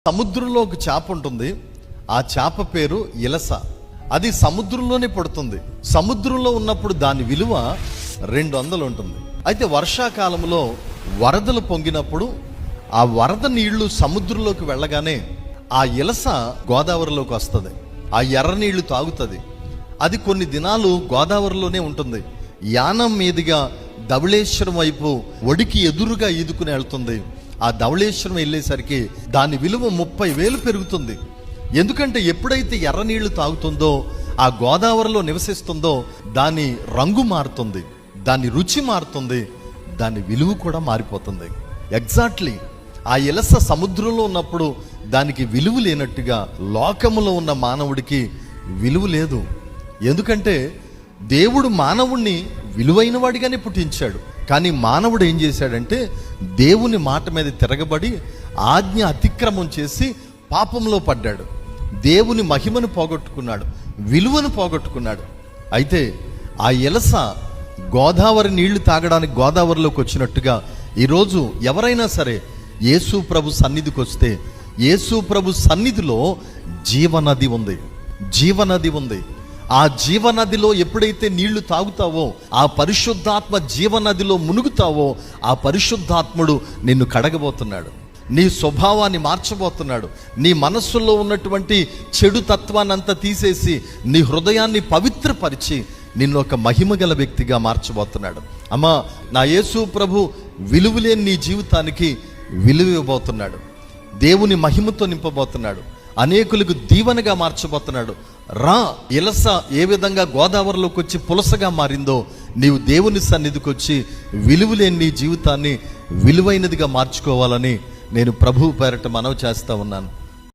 సముద్రంలో ఒక చేప ఉంటుంది. ఆ చేప పేరు ఇలస. అది సముద్రంలోనే పడుతుంది. సముద్రంలో ఉన్నప్పుడు దాని విలువ 200 ఉంటుంది. అయితే వర్షాకాలంలో వరదలు పొంగినప్పుడు ఆ వరద నీళ్లు సముద్రంలోకి వెళ్ళగానే ఆ ఇలస గోదావరిలోకి వస్తుంది. ఆ ఎర్ర నీళ్లు తాగుతుంది. అది కొన్ని దినాలు గోదావరిలోనే ఉంటుంది. యానం మీదుగా ధవళేశ్వరం వైపు ఒడికి ఎదురుగా ఈదుకుని వెళ్తుంది. ఆ ధవళేశ్వరం వెళ్ళేసరికి దాని విలువ 30,000 పెరుగుతుంది. ఎందుకంటే ఎప్పుడైతే ఎర్ర నీళ్లు తాగుతుందో, ఆ గోదావరిలో నివసిస్తుందో, దాని రంగు మారుతుంది, దాని రుచి మారుతుంది, దాని విలువ కూడా మారిపోతుంది. ఎగ్జాక్ట్లీ ఆ ఇలస సముద్రంలో ఉన్నప్పుడు దానికి విలువ లేనట్టుగా లోకములో ఉన్న మానవుడికి విలువ లేదు. ఎందుకంటే దేవుడు మానవుణ్ణి విలువైన వాడిగానే పుట్టించాడు. కానీ మానవుడు ఏం చేశాడంటే దేవుని మాట మీద తిరగబడి ఆజ్ఞ అతిక్రమం చేసి పాపంలో పడ్డాడు. దేవుని మహిమను పోగొట్టుకున్నాడు, విలువను పోగొట్టుకున్నాడు. అయితే ఆ ఇలస గోదావరి నీళ్లు తాగడానికి గోదావరిలోకి వచ్చినట్టుగా ఈరోజు ఎవరైనా సరే యేసు ప్రభు సన్నిధికి వస్తే, యేసు ప్రభు సన్నిధిలో జీవనది ఉంది, జీవనది ఉంది. ఆ జీవనదిలో ఎప్పుడైతే నీళ్లు తాగుతావో, ఆ పరిశుద్ధాత్మ జీవనదిలో మునుగుతావో, ఆ పరిశుద్ధాత్ముడు నిన్ను కడగబోతున్నాడు, నీ స్వభావాన్ని మార్చబోతున్నాడు. నీ మనస్సులో ఉన్నటువంటి చెడు తత్వాన్ని అంతా తీసేసి నీ హృదయాన్ని పవిత్రపరిచి నిన్ను ఒక మహిమగల వ్యక్తిగా మార్చబోతున్నాడు. అమ్మా, నా యేసు ప్రభు విలువలేని నీ జీవితానికి విలువ ఇవ్వబోతున్నాడు. దేవుని మహిమతో నింపబోతున్నాడు. అనేకులకు దీవెనగా మార్చబోతున్నాడు. రా, ఇలస ఏ విధంగా గోదావరిలోకి వచ్చి పులసగా మారిందో, నీవు దేవుని సన్నిధికి వచ్చి విలువలేని నీ జీవితాన్ని విలువైనదిగా మార్చుకోవాలని నేను ప్రభువు పేరట మనవి చేస్తా ఉన్నాను.